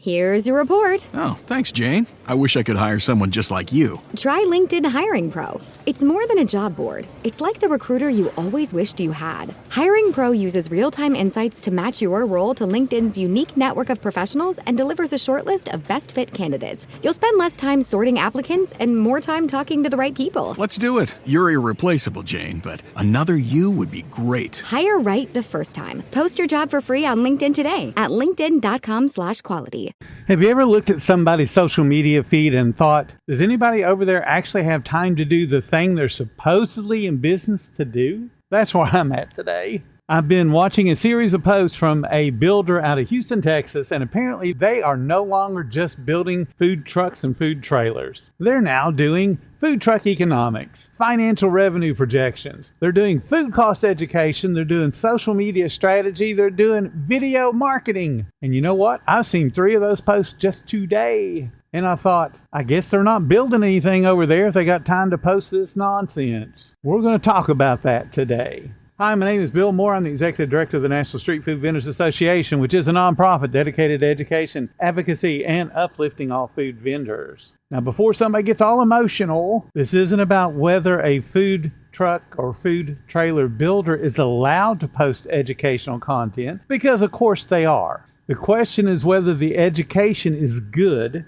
Here's your report. Oh, thanks, Jane. I wish I could hire someone just like you. Try LinkedIn Hiring Pro. It's more than a job board. It's like the recruiter you always wished you had. Hiring Pro uses real-time insights to match your role to LinkedIn's unique network of professionals and delivers a short list of best fit candidates. You'll spend less time sorting applicants and more time talking to the right people. Let's do it. You're irreplaceable, Jane, but another you would be great. Hire right the first time. Post your job for free on LinkedIn today at linkedin.com/quality. Have you ever looked at somebody's social media feed and thought, does anybody over there actually have time to do the thing they're supposedly in business to do? That's where I'm at today. I've been watching a series of posts from a builder out of Houston, Texas, and apparently they are no longer just building food trucks and food trailers. They're now doing food truck economics, financial revenue projections. They're doing food cost education. They're doing social media strategy. They're doing video marketing. And you know what? I've seen 3 of those posts just today. And I thought, I guess they're not building anything over there if they got time to post this nonsense. We're going to talk about that today. Hi, my name is Bill Moore. I'm the Executive Director of the National Street Food Vendors Association, which is a nonprofit dedicated to education, advocacy, and uplifting all food vendors. Now, before somebody gets all emotional, this isn't about whether a food truck or food trailer builder is allowed to post educational content, because of course they are. The question is whether the education is good,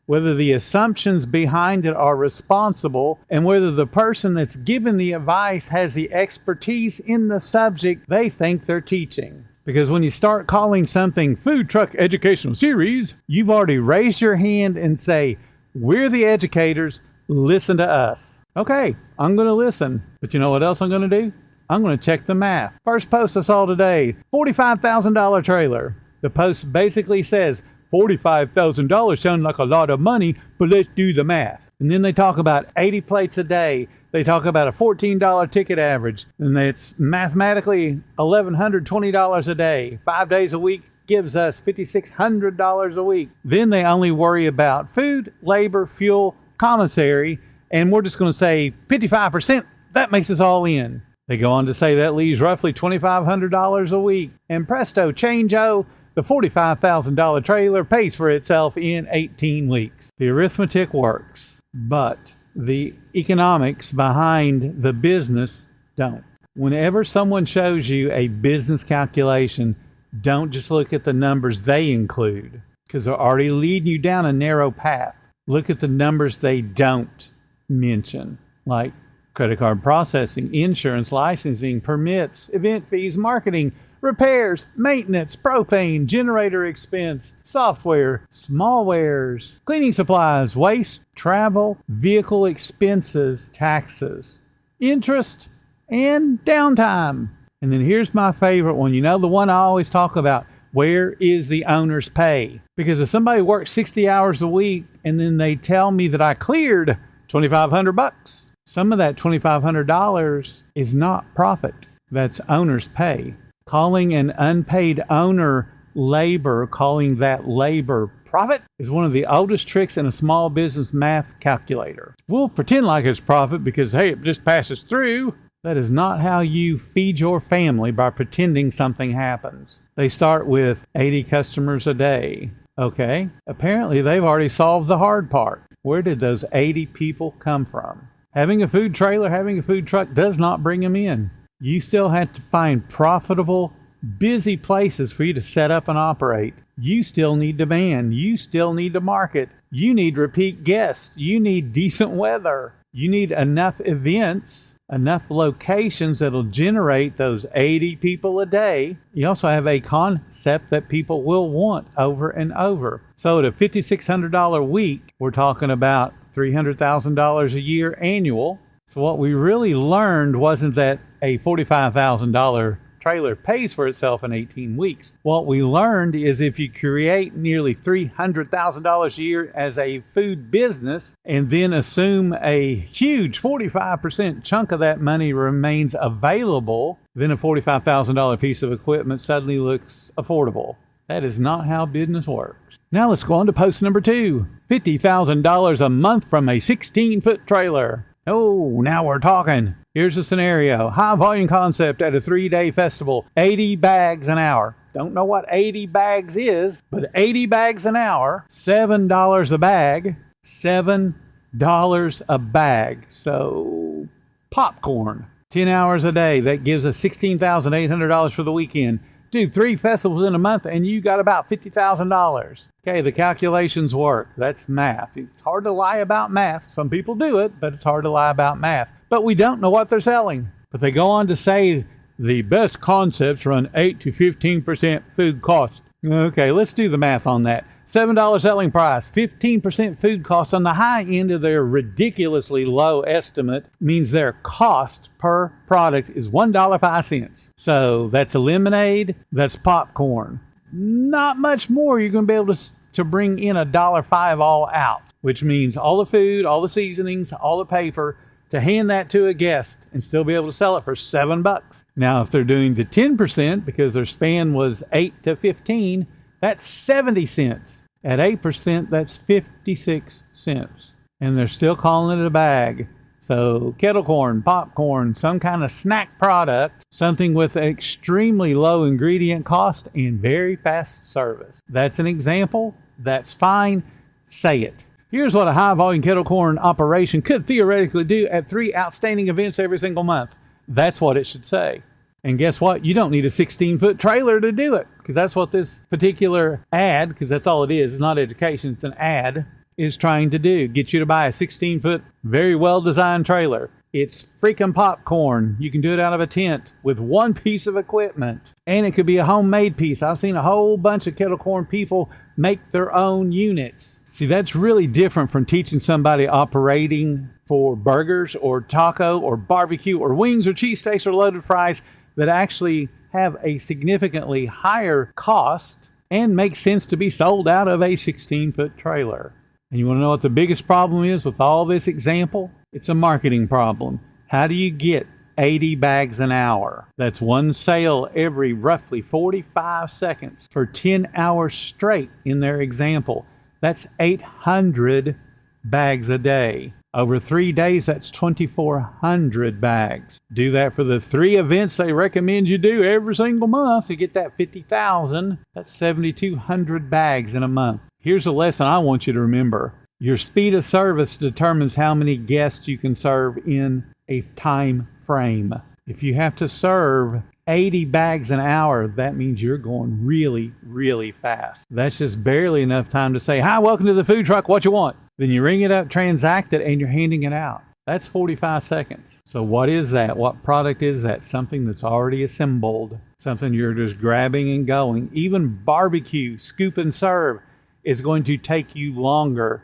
whether the assumptions behind it are responsible, and whether the person that's given the advice has the expertise in the subject they think they're teaching. Because when you start calling something Food Truck Educational Series, you've already raised your hand and say, we're the educators, listen to us. Okay, I'm going to listen. But you know what else I'm going to do? I'm going to check the math. First post I saw today, $45,000 trailer. The post basically says, $45,000 sounds like a lot of money, but let's do the math. And then they talk about 80 plates a day. They talk about a $14 ticket average. And it's mathematically $1,120 a day. 5 days a week gives us $5,600 a week. Then they only worry about food, labor, fuel, commissary, and we're just going to say 55%. That makes us all in. They go on to say that leaves roughly $2,500 a week. And presto, change-o, the $45,000 trailer pays for itself in 18 weeks. The arithmetic works, but the economics behind the business don't. Whenever someone shows you a business calculation, don't just look at the numbers they include, because they're already leading you down a narrow path. Look at the numbers they don't mention, like credit card processing, insurance, licensing, permits, event fees, marketing, repairs, maintenance, propane, generator expense, software, small wares, cleaning supplies, waste, travel, vehicle expenses, taxes, interest, and downtime. And then here's my favorite one. You know, the one I always talk about. Where is the owner's pay? Because if somebody works 60 hours a week and then they tell me that I cleared $2,500, some of that $2,500 is not profit. That's owner's pay. Calling an unpaid owner labor, calling that labor profit, is one of the oldest tricks in a small business math calculator. We'll pretend like it's profit because, hey, it just passes through. That is not how you feed your family, by pretending something happens. They start with 80 customers a day. Okay, apparently they've already solved the hard part. Where did those 80 people come from? Having a food trailer, having a food truck does not bring them in. You still have to find profitable, busy places for you to set up and operate. You still need demand. You still need to market. You need repeat guests. You need decent weather. You need enough events, enough locations that'll generate those 80 people a day. You also have a concept that people will want over and over. So at a $5,600 week, we're talking about $300,000 a year annual. So what we really learned wasn't that a $45,000 trailer pays for itself in 18 weeks. What we learned is if you create nearly $300,000 a year as a food business and then assume a huge 45% chunk of that money remains available, then a $45,000 piece of equipment suddenly looks affordable. That is not how business works. Now let's go on to post number 2. $50,000 a month from a 16-foot trailer. Oh, now we're talking. Here's a scenario. High volume concept at a 3-day festival. 80 bags an hour. Don't know what 80 bags is, but 80 bags an hour, $7 a bag, $7 a bag. So popcorn, 10 hours a day. That gives us $16,800 for the weekend. Do 3 festivals in a month and you got about $50,000. Okay, the calculations work. That's math. It's hard to lie about math. Some people do it, but it's hard to lie about math. But we don't know what they're selling. But they go on to say the best concepts run 8 to 15% food cost. Okay, let's do the math on that. $7 selling price, 15% food cost on the high end of their ridiculously low estimate means their cost per product is $1.05. So that's a lemonade, that's popcorn. Not much more you're going to be able to bring in $1.05 all out, which means all the food, all the seasonings, all the paper, to hand that to a guest and still be able to sell it for $7. Now, if they're doing the 10% because their span was 8 to 15, that's 70 cents. At 8%, that's 56 cents. And they're still calling it a bag. So kettle corn, popcorn, some kind of snack product, something with extremely low ingredient cost and very fast service. That's an example. That's fine. Say it. Here's what a high-volume kettle corn operation could theoretically do at 3 outstanding events every single month. That's what it should say. And guess what? You don't need a 16-foot trailer to do it, because that's what this particular ad, because that's all it is. It's not education. It's an ad, is trying to do. Get you to buy a 16-foot, very well-designed trailer. It's freaking popcorn. You can do it out of a tent with one piece of equipment. And it could be a homemade piece. I've seen a whole bunch of kettle corn people make their own units. See, that's really different from teaching somebody operating for burgers or taco or barbecue or wings or cheesesteaks or loaded fries that actually have a significantly higher cost and make sense to be sold out of a 16-foot trailer. And you want to know what the biggest problem is with all this example? It's a marketing problem. How do you get 80 bags an hour? That's one sale every roughly 45 seconds for 10 hours straight in their example. That's 800 bags a day. Over 3 days, that's 2,400 bags. Do that for the 3 events they recommend you do every single month to get that 50,000. That's 7,200 bags in a month. Here's a lesson I want you to remember. Your speed of service determines how many guests you can serve in a time frame. If you have to serve 80 bags an hour, that means you're going really, really fast. That's just barely enough time to say, "Hi, welcome to the food truck. What you want?" Then you ring it up, transact it, and you're handing it out. That's 45 seconds. So what is that? What product is that? Something that's already assembled. Something you're just grabbing and going. Even barbecue, scoop and serve, is going to take you longer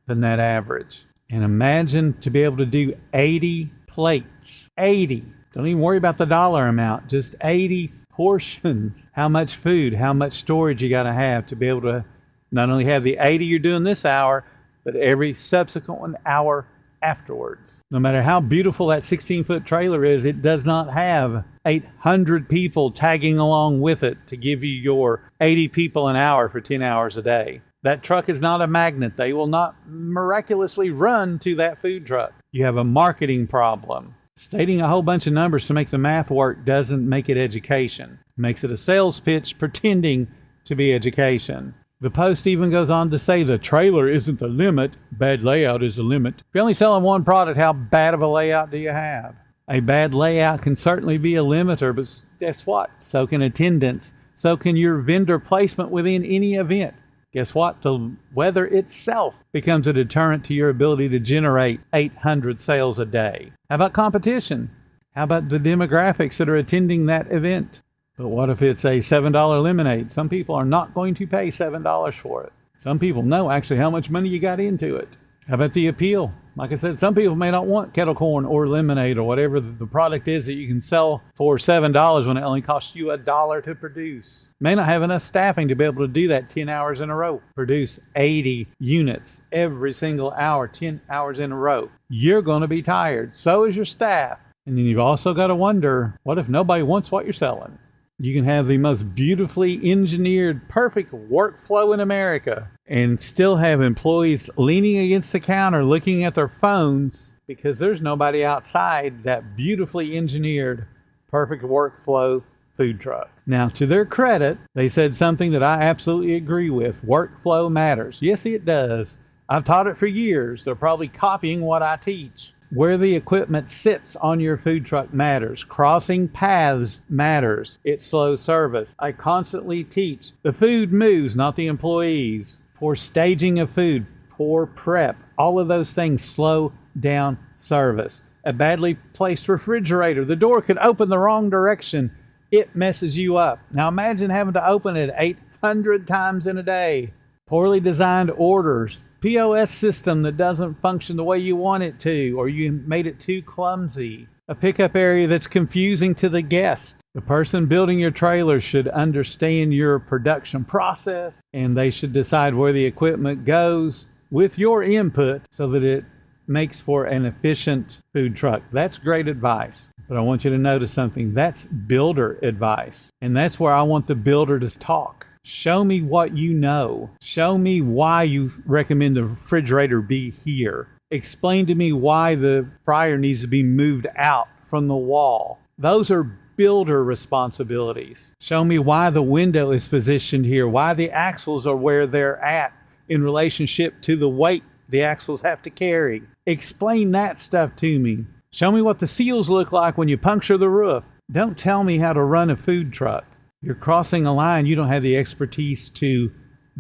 than that average. And imagine to be able to do 80 plates. 80. Don't even worry about the dollar amount. Just 80 portions. How much food, how much storage you got to have to be able to not only have the 80 you're doing this hour, but every subsequent hour afterwards. No matter how beautiful that 16-foot trailer is, it does not have 800 people tagging along with it to give you your 80 people an hour for 10 hours a day. That truck is not a magnet. They will not miraculously run to that food truck. You have a marketing problem. Stating a whole bunch of numbers to make the math work doesn't make it education. It makes it a sales pitch pretending to be education. The Post even goes on to say the trailer isn't the limit, bad layout is the limit. If you're only selling one product, how bad of a layout do you have? A bad layout can certainly be a limiter, but guess what? So can attendance. So can your vendor placement within any event. Guess what? The weather itself becomes a deterrent to your ability to generate 800 sales a day. How about competition? How about the demographics that are attending that event? But what if it's a $7 lemonade? Some people are not going to pay $7 for it. Some people know actually how much money you got into it. How about the appeal? Like I said, some people may not want kettle corn or lemonade or whatever the product is that you can sell for $7 when it only costs you $1 to produce. May not have enough staffing to be able to do that 10 hours in a row. Produce 80 units every single hour, 10 hours in a row. You're going to be tired. So is your staff. And then you've also got to wonder, what if nobody wants what you're selling? You can have the most beautifully engineered, perfect workflow in America and still have employees leaning against the counter looking at their phones because there's nobody outside that beautifully engineered, perfect workflow food truck. Now, to their credit, they said something that I absolutely agree with. Workflow matters. Yes, it does. I've taught it for years. They're probably copying what I teach. Where the equipment sits on your food truck matters. Crossing paths matters. It's slow service. I constantly teach. The food moves, not the employees. Poor staging of food, poor prep. All of those things slow down service. A badly placed refrigerator. The door could open the wrong direction. It messes you up. Now imagine having to open it 800 times in a day. Poorly designed orders. POS system that doesn't function the way you want it to, or you made it too clumsy. A pickup area that's confusing to the guest. The person building your trailer should understand your production process, and they should decide where the equipment goes with your input so that it makes for an efficient food truck. That's great advice. But I want you to notice something. That's builder advice. And that's where I want the builder to talk. Show me what you know. Show me why you recommend the refrigerator be here. Explain to me why the fryer needs to be moved out from the wall. Those are builder responsibilities. Show me why the window is positioned here, why the axles are where they're at in relationship to the weight the axles have to carry. Explain that stuff to me. Show me what the seals look like when you puncture the roof. Don't tell me how to run a food truck. You're crossing a line you don't have the expertise to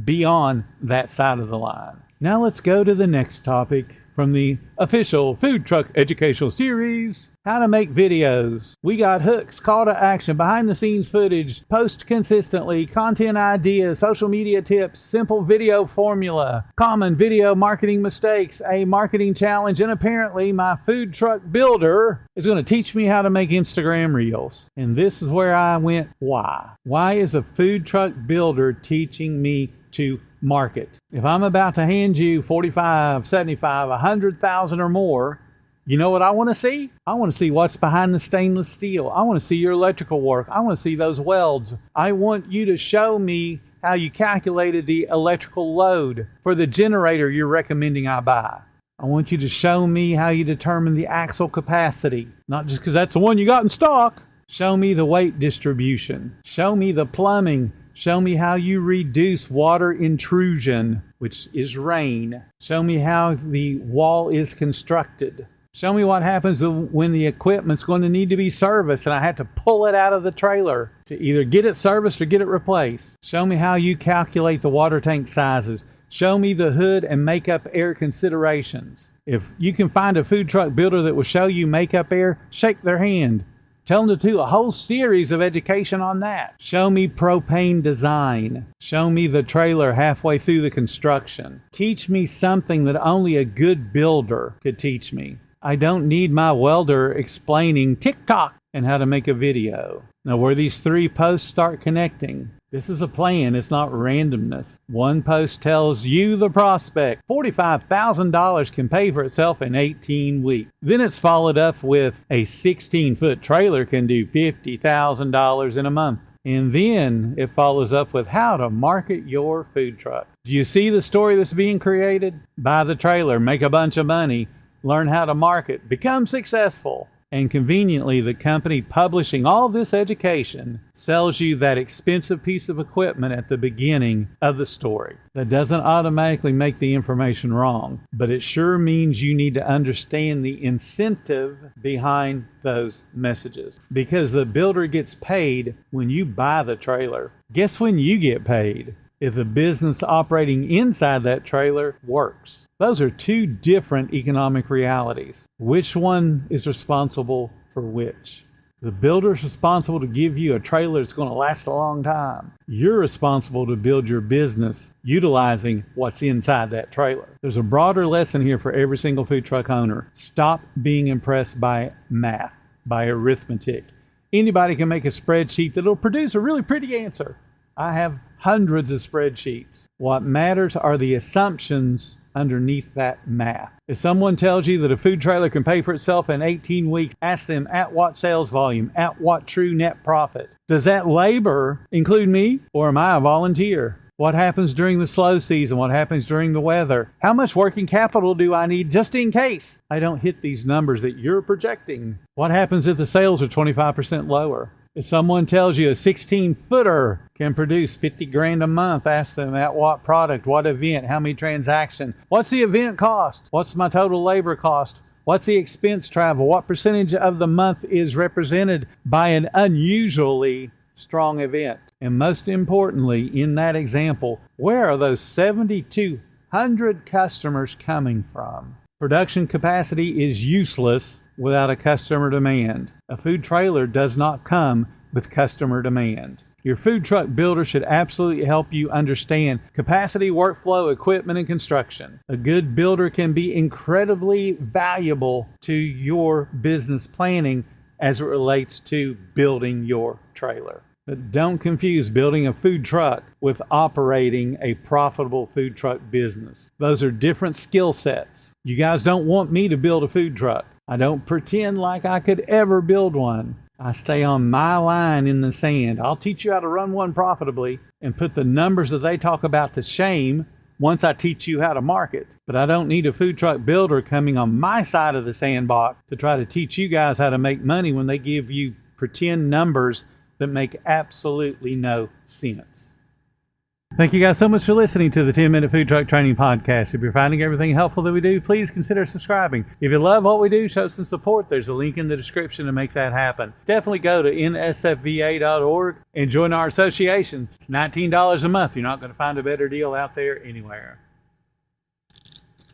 be on that side of the line. Now let's go to the next topic from the official Food Truck Educational Series, how to make videos. We got hooks, call to action, behind the scenes footage, post consistently, content ideas, social media tips, simple video formula, common video marketing mistakes, a marketing challenge, and apparently my food truck builder is going to teach me how to make Instagram reels. And this is where I went, why? Why is a food truck builder teaching me to market? If I'm about to hand you 45, 75, 100,000 or more, you know what I want to see? I want to see what's behind the stainless steel. I want to see your electrical work. I want to see those welds. I want you to show me how you calculated the electrical load for the generator you're recommending I buy. I want you to show me how you determine the axle capacity, not just because that's the one you got in stock. Show me the weight distribution. Show me the plumbing. Show me how you reduce water intrusion, which is rain. Show me how the wall is constructed. Show me what happens when the equipment's going to need to be serviced and I have to pull it out of the trailer to either get it serviced or get it replaced. Show me how you calculate the water tank sizes. Show me the hood and makeup air considerations. If you can find a food truck builder that will show you makeup air, shake their hand. Tell them to do a whole series of education on that. Show me propane design. Show me the trailer halfway through the construction. Teach me something that only a good builder could teach me. I don't need my welder explaining TikTok and how to make a video. Now, where these three posts start connecting, this is a plan. It's not randomness. One post tells you, the prospect, $45,000 can pay for itself in 18 weeks. Then it's followed up with a 16-foot trailer can do $50,000 in a month. And then it follows up with how to market your food truck. Do you see the story that's being created? Buy the trailer, make a bunch of money, learn how to market, become successful. And conveniently, the company publishing all this education sells you that expensive piece of equipment at the beginning of the story. That doesn't automatically make the information wrong, but it sure means you need to understand the incentive behind those messages. Because the builder gets paid when you buy the trailer. Guess when you get paid? If the business operating inside that trailer works. Those are two different economic realities. Which one is responsible for which? The builder's responsible to give you a trailer that's going to last a long time. You're responsible to build your business utilizing what's inside that trailer. There's a broader lesson here for every single food truck owner. Stop being impressed by math, by arithmetic. Anybody can make a spreadsheet that'll produce a really pretty answer. I have hundreds of spreadsheets. What matters are the assumptions underneath that math. If someone tells you that a food trailer can pay for itself in 18 weeks, ask them at what sales volume, at what true net profit. Does that labor include me, or am I a volunteer? What happens during the slow season? What happens during the weather? How much working capital do I need just in case I don't hit these numbers that you're projecting? What happens if the sales are 25% lower? If someone tells you a 16-footer can produce 50 grand a month, ask them at what product, what event, how many transactions, what's the event cost, what's my total labor cost, what's the expense travel, what percentage of the month is represented by an unusually strong event. And most importantly, in that example, where are those 7,200 customers coming from? Production capacity is useless without a customer demand. A food trailer does not come with customer demand. Your food truck builder should absolutely help you understand capacity, workflow, equipment, and construction. A good builder can be incredibly valuable to your business planning as it relates to building your trailer. But don't confuse building a food truck with operating a profitable food truck business. Those are different skill sets. You guys don't want me to build a food truck. I don't pretend like I could ever build one. I stay on my line in the sand. I'll teach you how to run one profitably and put the numbers that they talk about to shame once I teach you how to market. But I don't need a food truck builder coming on my side of the sandbox to try to teach you guys how to make money when they give you pretend numbers that make absolutely no sense. Thank you guys so much for listening to the 10-Minute Food Truck Training Podcast. If you're finding everything helpful that we do, please consider subscribing. If you love what we do, show some support. There's a link in the description to make that happen. Definitely go to nsfva.org and join our association. It's $19 a month. You're not going to find a better deal out there anywhere.